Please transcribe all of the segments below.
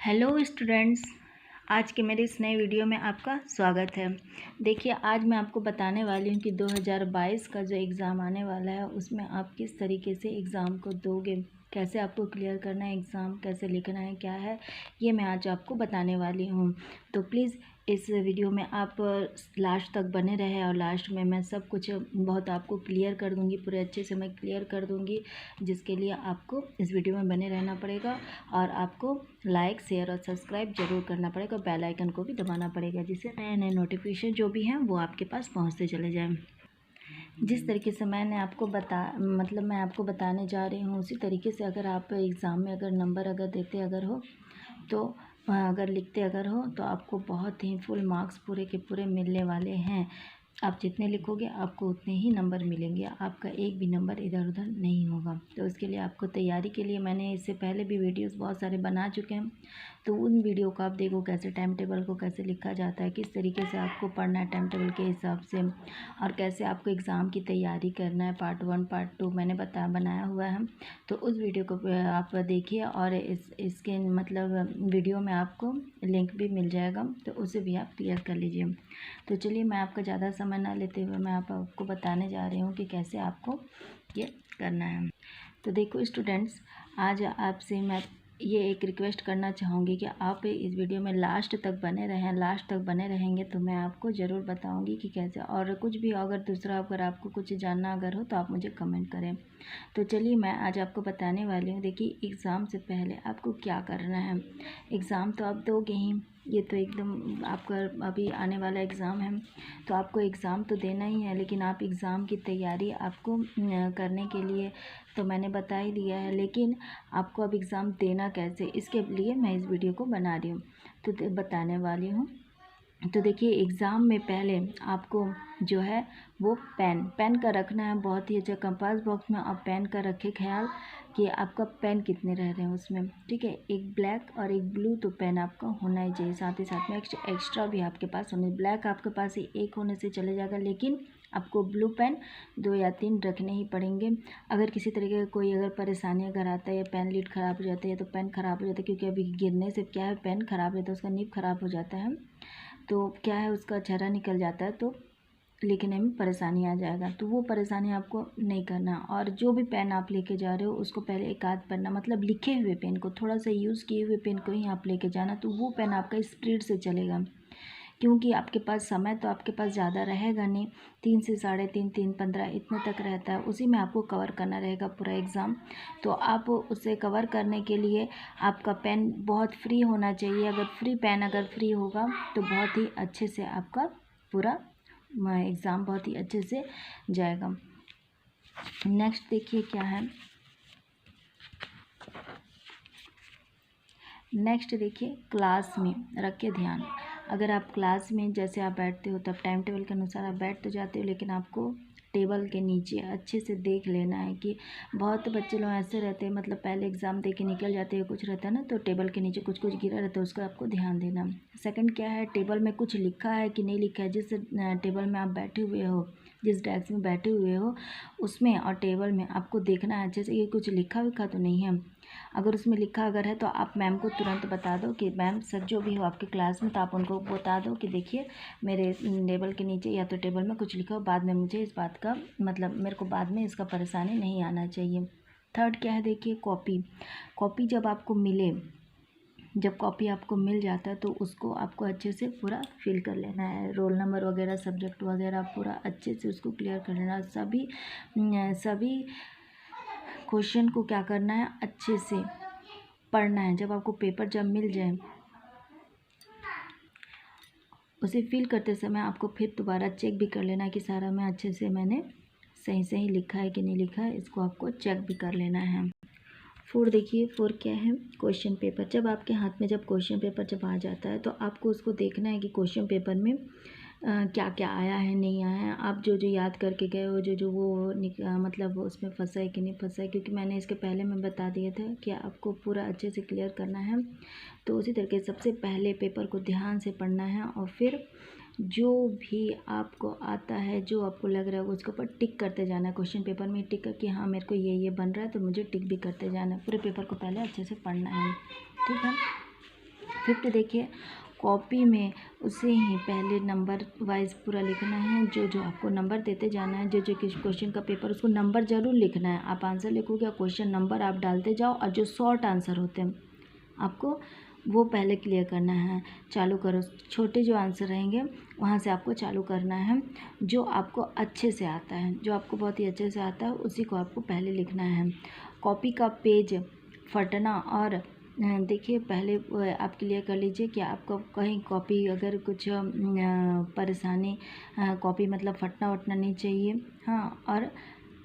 Hello students, आज के मेरे इस नए वीडियो में आपका स्वागत है। देखिए, आज मैं आपको बताने वाली हूँ कि 2022 का जो एग्ज़ाम आने वाला है उसमें आप किस तरीके से एग्ज़ाम को दोगे, कैसे आपको क्लियर करना है, एग्ज़ाम कैसे लिखना है, क्या है ये मैं आज आपको बताने वाली हूँ। तो प्लीज़ इस वीडियो में आप लास्ट तक बने रहें और लास्ट में मैं सब कुछ बहुत आपको क्लियर कर दूँगी, पूरे अच्छे से मैं क्लियर कर दूँगी, जिसके लिए आपको इस वीडियो में बने रहना पड़ेगा और आपको लाइक, शेयर और सब्सक्राइब ज़रूर करना पड़ेगा। बेल आइकन को भी दबाना पड़ेगा, जिससे नए नए नोटिफिकेशन जो भी हैं वो आपके पास पहुंचते चले जाएं। जिस तरीके से मैं आपको बताने जा रही हूँ, उसी तरीके से अगर आप एग्ज़ाम में अगर नंबर अगर देते अगर हो तो अगर लिखते अगर हो तो आपको बहुत ही फुल मार्क्स पूरे के पूरे मिलने वाले हैं। आप जितने लिखोगे आपको उतने ही नंबर मिलेंगे, आपका एक भी नंबर इधर उधर नहीं होगा। तो उसके लिए आपको तैयारी के लिए मैंने इससे पहले भी वीडियोस बहुत सारे बना चुके हैं, तो उन वीडियो को आप देखो कैसे टाइम टेबल को कैसे लिखा जाता है, किस तरीके से आपको पढ़ना है टाइम टेबल के हिसाब से, और कैसे आपको एग्ज़ाम की तैयारी करना है। पार्ट 1 पार्ट 2 मैंने बनाया हुआ है, तो उस वीडियो को आप देखिए और इसके वीडियो में आपको लिंक भी मिल जाएगा, तो उसे भी आप क्लियर कर लीजिए। तो चलिए, मैं आपका ज़्यादा समय ना लेते हुए मैं आपको बताने जा रही हूँ कि कैसे आपको ये करना है। तो देखो स्टूडेंट्स, आज आपसे मैं ये एक रिक्वेस्ट करना चाहूँगी कि आप इस वीडियो में लास्ट तक बने रहें। लास्ट तक बने रहेंगे तो मैं आपको ज़रूर बताऊँगी कि कैसे, और कुछ भी अगर दूसरा अगर आपको कुछ जानना अगर हो तो आप मुझे कमेंट करें। तो चलिए, मैं आज आपको बताने वाली हूँ। देखिए, एग्ज़ाम से पहले आपको क्या करना है। एग्ज़ाम तो आप दोगे ही, ये तो एकदम आपका अभी आने वाला एग्ज़ाम है, तो आपको एग्ज़ाम तो देना ही है, लेकिन आप एग्ज़ाम की तैयारी आपको करने के लिए तो मैंने बता ही दिया है, लेकिन आपको अब एग्ज़ाम देना कैसे, इसके लिए मैं इस वीडियो को बना रही हूँ, तो बताने वाली हूँ। तो देखिए, एग्ज़ाम में पहले आपको जो है वो पेन का रखना है बहुत ही अच्छा। कंपास बॉक्स में आप पेन का रखें ख्याल कि आपका पेन कितने रह रहे हैं उसमें, ठीक है। एक ब्लैक और एक ब्लू तो पेन आपका होना ही चाहिए, साथ ही साथ में एक्स्ट्रा भी आपके पास होने। ब्लैक आपके पास एक होने से चले जाएगा, लेकिन आपको ब्लू पेन 2 या 3 रखने ही पड़ेंगे। अगर किसी तरीके का कोई अगर परेशानी अगर आता है या पेन लीड ख़राब हो जाता है या तो पेन ख़राब हो जाता है, क्योंकि अभी गिरने से क्या है पेन ख़राब रहता है, उसका निब ख़राब हो जाता है, तो क्या है उसका छर्रा निकल जाता है, तो लिखने में परेशानी आ जाएगा। तो वो परेशानी आपको नहीं करना। और जो भी पेन आप लेके जा रहे हो उसको पहले एक आध पन्ना, मतलब लिखे हुए पेन को, थोड़ा सा यूज़ किए हुए पेन को ही आप लेके जाना, तो वो पेन आपका स्पीड से चलेगा, क्योंकि आपके पास समय तो आपके पास ज़्यादा रहेगा नहीं। 3 से 3.5, 3, 15 इतने तक रहता है, उसी में आपको कवर करना रहेगा पूरा एग्ज़ाम। तो आप उसे कवर करने के लिए आपका पेन बहुत फ्री होना चाहिए। अगर पेन अगर फ्री होगा तो बहुत ही अच्छे से आपका पूरा एग्ज़ाम बहुत ही अच्छे से जाएगा। नेक्स्ट देखिए क्या है, नेक्स्ट देखिए, क्लास में रखे ध्यान। अगर आप क्लास में जैसे आप बैठते हो तब टाइम टेबल के अनुसार आप बैठ तो जाते हो, लेकिन आपको टेबल के नीचे अच्छे से देख लेना है कि बहुत बच्चे लोग ऐसे रहते हैं, मतलब पहले एग्ज़ाम दे के निकल जाते हैं, कुछ रहता है ना, तो टेबल के नीचे कुछ कुछ गिरा रहता है, उसका आपको ध्यान देना। सेकंड क्या है, टेबल में कुछ लिखा है कि नहीं लिखा है। जिस टेबल में आप बैठे हुए हो, जिस डेस्क में बैठे हुए हो उसमें और टेबल में आपको देखना है अच्छे से कि कुछ लिखा विखा तो नहीं है। अगर उसमें लिखा अगर है तो आप मैम को तुरंत बता दो कि मैम सर जो भी हो आपकी क्लास में, तो आप उनको बता दो कि देखिए मेरे टेबल के नीचे या तो टेबल में कुछ लिखा हो, बाद में मुझे इस बात का मेरे को बाद में इसका परेशानी नहीं आना चाहिए। थर्ड क्या है, देखिए कॉपी जब आपको मिले, जब कॉपी आपको मिल जाता है तो उसको आपको अच्छे से पूरा फिल कर लेना है। रोल नंबर वगैरह, सब्जेक्ट वगैरह पूरा अच्छे से उसको क्लियर कर लेना। सभी क्वेश्चन को क्या करना है, अच्छे से पढ़ना है। जब आपको पेपर जब मिल जाए, उसे फिल करते समय आपको फिर दोबारा चेक भी कर लेना है कि सारा मैं अच्छे से मैंने सही लिखा है कि नहीं लिखा है, इसको आपको चेक भी कर लेना है। 4 देखिए, 4 क्या है, क्वेश्चन पेपर। जब आपके हाथ में जब क्वेश्चन पेपर जब आ जाता है तो आपको उसको देखना है कि क्वेश्चन पेपर में क्या क्या आया है नहीं आया है। आप जो याद करके गए हो, जो वो मतलब उसमें फंसा है कि नहीं फंसा है, क्योंकि मैंने इसके पहले मैं बता दिया था कि आपको पूरा अच्छे से क्लियर करना है। तो उसी तरीके से सबसे पहले पेपर को ध्यान से पढ़ना है, और फिर जो भी आपको आता है, जो आपको लग रहा है उसके ऊपर टिक करते जाना है। क्वेश्चन पेपर में टिक करके हाँ मेरे को ये बन रहा है तो मुझे टिक भी करते जाना है। पूरे पेपर को पहले अच्छे से पढ़ना है, ठीक है। 5th देखिए, कॉपी में उसे ही पहले नंबर वाइज पूरा लिखना है। जो जो आपको नंबर देते जाना है, जो जो किस क्वेश्चन का पेपर, उसको नंबर ज़रूर लिखना है। आप आंसर लिखोगे, क्वेश्चन नंबर आप डालते जाओ, और जो शॉर्ट आंसर होते हैं आपको वो पहले क्लियर करना है। चालू करो, छोटे जो आंसर रहेंगे वहाँ से आपको चालू करना है। जो आपको अच्छे से आता है, जो आपको बहुत ही अच्छे से आता है, उसी को आपको पहले लिखना है। कॉपी का पेज फटना, और देखिए पहले आप क्लियर कर लीजिए कि आपको कहीं कॉपी अगर कुछ परेशानी, कॉपी मतलब फटना वटना नहीं चाहिए। हाँ, और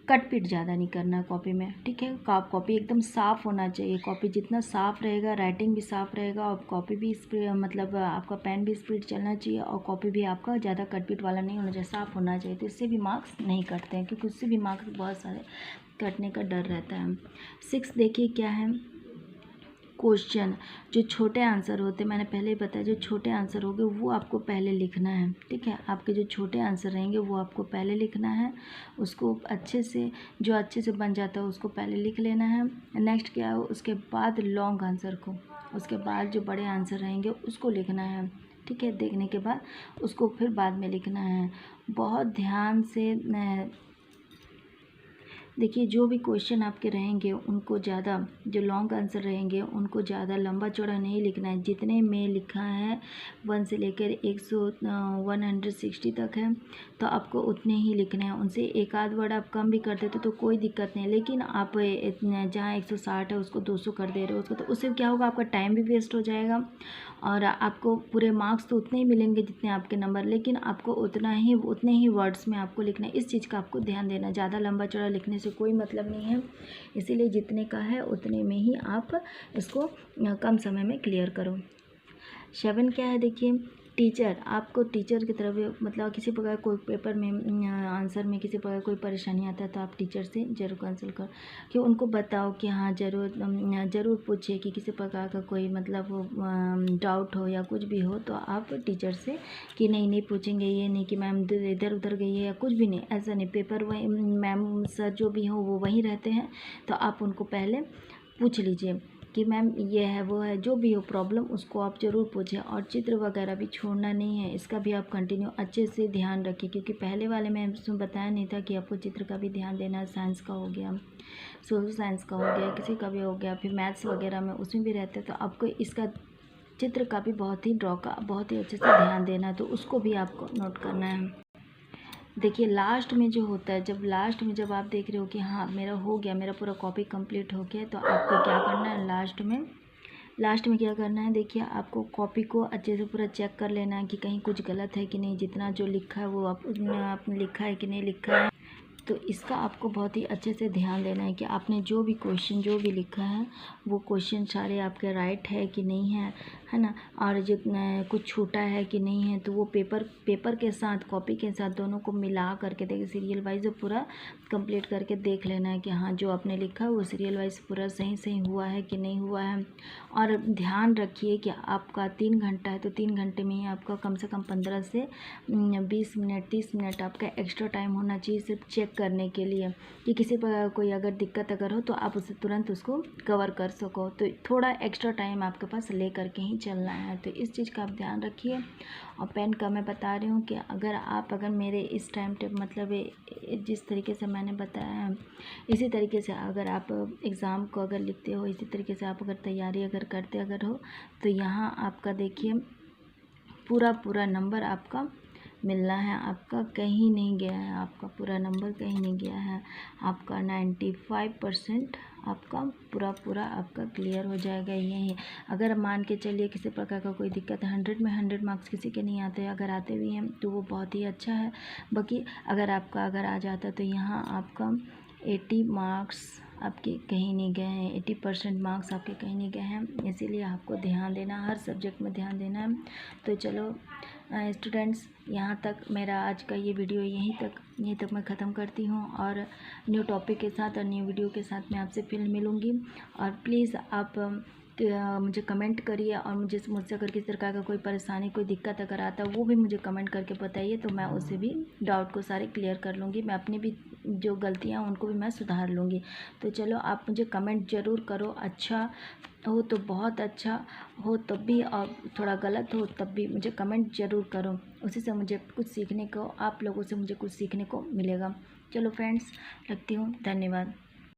कट पीट ज़्यादा नहीं करना कॉपी में, ठीक है। कॉपी एकदम साफ़ होना चाहिए। कॉपी जितना साफ़ रहेगा, राइटिंग भी साफ़ रहेगा, और कॉपी भी स्पीड, मतलब आपका पेन भी स्पीड चलना चाहिए, और कॉपी भी आपका ज़्यादा कट पीट वाला नहीं होना चाहिए, साफ़ होना चाहिए। तो इससे भी मार्क्स नहीं कटते हैं, क्योंकि उससे भी मार्क्स बहुत सारे कटने का डर रहता है। 6 देखिए क्या है, क्वेश्चन जो छोटे आंसर होते हैं, मैंने पहले ही बताया, जो छोटे आंसर होंगे वो आपको पहले लिखना है, ठीक है। आपके जो छोटे आंसर रहेंगे वो आपको पहले लिखना है। उसको अच्छे से, जो अच्छे से बन जाता है उसको पहले लिख लेना है। नेक्स्ट क्या है, उसके बाद लॉन्ग आंसर को, उसके बाद जो बड़े आंसर रहेंगे उसको लिखना है, ठीक है। देखने के बाद उसको फिर बाद में लिखना है। बहुत ध्यान से देखिए, जो भी क्वेश्चन आपके रहेंगे उनको ज़्यादा, जो लॉन्ग आंसर रहेंगे उनको ज़्यादा लंबा चौड़ा नहीं लिखना है। जितने में लिखा है 1 से लेकर 160 तक है, तो आपको उतने ही लिखने हैं। उनसे एक आध वर्ड आप कम भी कर देते तो कोई दिक्कत नहीं, लेकिन आप जहाँ 160 है उसको 200 कर दे रहे हो, उसको, तो उससे क्या होगा, आपका टाइम भी वेस्ट हो जाएगा, और आपको पूरे मार्क्स तो उतने ही मिलेंगे जितने आपके नंबर, लेकिन आपको उतने ही वर्ड्स में आपको लिखना है। इस चीज़ का आपको ध्यान देना, ज़्यादा लंबा चौड़ा लिखने से कोई मतलब नहीं है। इसीलिए जितने का है उतने में ही आप इसको कम समय में क्लियर करो। 7 क्या है देखिए, टीचर, आपको टीचर की तरफ, मतलब किसी प्रकार कोई पेपर में आंसर में किसी प्रकार कोई परेशानी आता है तो आप टीचर से ज़रूर कंसल्ट करो, कि उनको बताओ कि हाँ ज़रूर पूछे कि किसी प्रकार का कोई मतलब डाउट हो या कुछ भी हो, तो आप टीचर से कि नहीं पूछेंगे, ये नहीं कि मैम इधर उधर गई है या कुछ भी नहीं, ऐसा नहीं। पेपर वही मैम सर जो भी हो वो वहीं रहते हैं, तो आप उनको पहले पूछ लीजिए कि मैम ये है वो है, जो भी हो प्रॉब्लम उसको आप ज़रूर पूछें। और चित्र वगैरह भी छोड़ना नहीं है, इसका भी आप कंटिन्यू अच्छे से ध्यान रखिए, क्योंकि पहले वाले में उसमें बताया नहीं था कि आपको चित्र का भी ध्यान देना है। साइंस का हो गया, सोशल साइंस का हो गया, किसी का भी हो गया, फिर मैथ्स वगैरह में उसमें भी रहते हैं, तो आपको इसका चित्र का भी बहुत ही अच्छे से ध्यान देना है, तो उसको भी आपको नोट करना है। देखिए लास्ट में जो होता है, जब आप देख रहे हो कि हाँ मेरा हो गया, मेरा पूरा कॉपी कंप्लीट हो गया, तो आपको क्या करना है, लास्ट में क्या करना है, देखिए आपको कॉपी को अच्छे से पूरा चेक कर लेना है कि कहीं कुछ गलत है कि नहीं, जितना जो लिखा है वो आपने लिखा है कि नहीं लिखा है। तो इसका आपको बहुत ही अच्छे से ध्यान देना है कि आपने जो भी क्वेश्चन जो भी लिखा है वो क्वेश्चन सारे आपके राइट है कि नहीं है ना, और जितना कुछ छूटा है कि नहीं है, तो वो पेपर के साथ, कॉपी के साथ दोनों को मिला करके देखिए, सीरियल वाइज पूरा कंप्लीट करके देख लेना है कि हाँ जो आपने लिखा है वो सीरियल वाइज पूरा सही हुआ है कि नहीं हुआ है। और ध्यान रखिए कि आपका 3 घंटा है, तो 3 घंटे में ही आपका कम से कम 15 से 20 मिनट 30 मिनट आपका एक्स्ट्रा टाइम होना चाहिए, सिर्फ चेक करने के लिए कि किसी प्रकार कोई अगर दिक्कत अगर हो तो आप उसे तुरंत उसको कवर कर सको। तो थोड़ा एक्स्ट्रा टाइम आपके पास ले करके ही चलना है, तो इस चीज़ का आप ध्यान रखिए। और पेन का मैं बता रही हूँ कि अगर मेरे इस टाइम टेप मतलब जिस तरीके से मैंने बताया है, इसी तरीके से अगर आप एग्ज़ाम को अगर लिखते हो, इसी तरीके से आप अगर तैयारी अगर करते अगर हो, तो यहाँ आपका देखिए पूरा नंबर आपका मिलना है। आपका कहीं नहीं गया है, आपका पूरा नंबर कहीं नहीं गया है। आपका 95% आपका पूरा आपका क्लियर हो जाएगा। यही अगर मान के चलिए किसी प्रकार का कोई दिक्कत है, 100 में 100 मार्क्स किसी के नहीं आते, अगर आते भी हैं तो वो बहुत ही अच्छा है। बाकी अगर आ जाता तो यहाँ आपका 80 मार्क्स आपके कहीं नहीं गए हैं, 80% मार्क्स आपके कहीं नहीं गए हैं। इसीलिए आपको ध्यान देना, हर सब्जेक्ट में ध्यान देना है। तो चलो स्टूडेंट्स, यहाँ तक मेरा आज का ये वीडियो यहीं तक मैं ख़त्म करती हूँ, और न्यू टॉपिक के साथ और न्यू वीडियो के साथ मैं आपसे फिर मिलूँगी। और प्लीज़ आप मुझे कमेंट करिए, और मुझसे अगर किसी प्रकार का कोई परेशानी, कोई दिक्कत अगर आता है वो भी मुझे कमेंट करके बताइए, तो मैं उससे भी डाउट को सारे क्लियर कर लूँगी। मैं अपनी भी जो गलतियाँ उनको भी मैं सुधार लूँगी। तो चलो आप मुझे कमेंट ज़रूर करो, अच्छा हो तो बहुत अच्छा हो तब भी, और थोड़ा गलत हो तब भी मुझे कमेंट ज़रूर करो। उसी से मुझे कुछ सीखने को, आप लोगों से मुझे कुछ सीखने को मिलेगा। चलो फ्रेंड्स, रखती हूँ, धन्यवाद।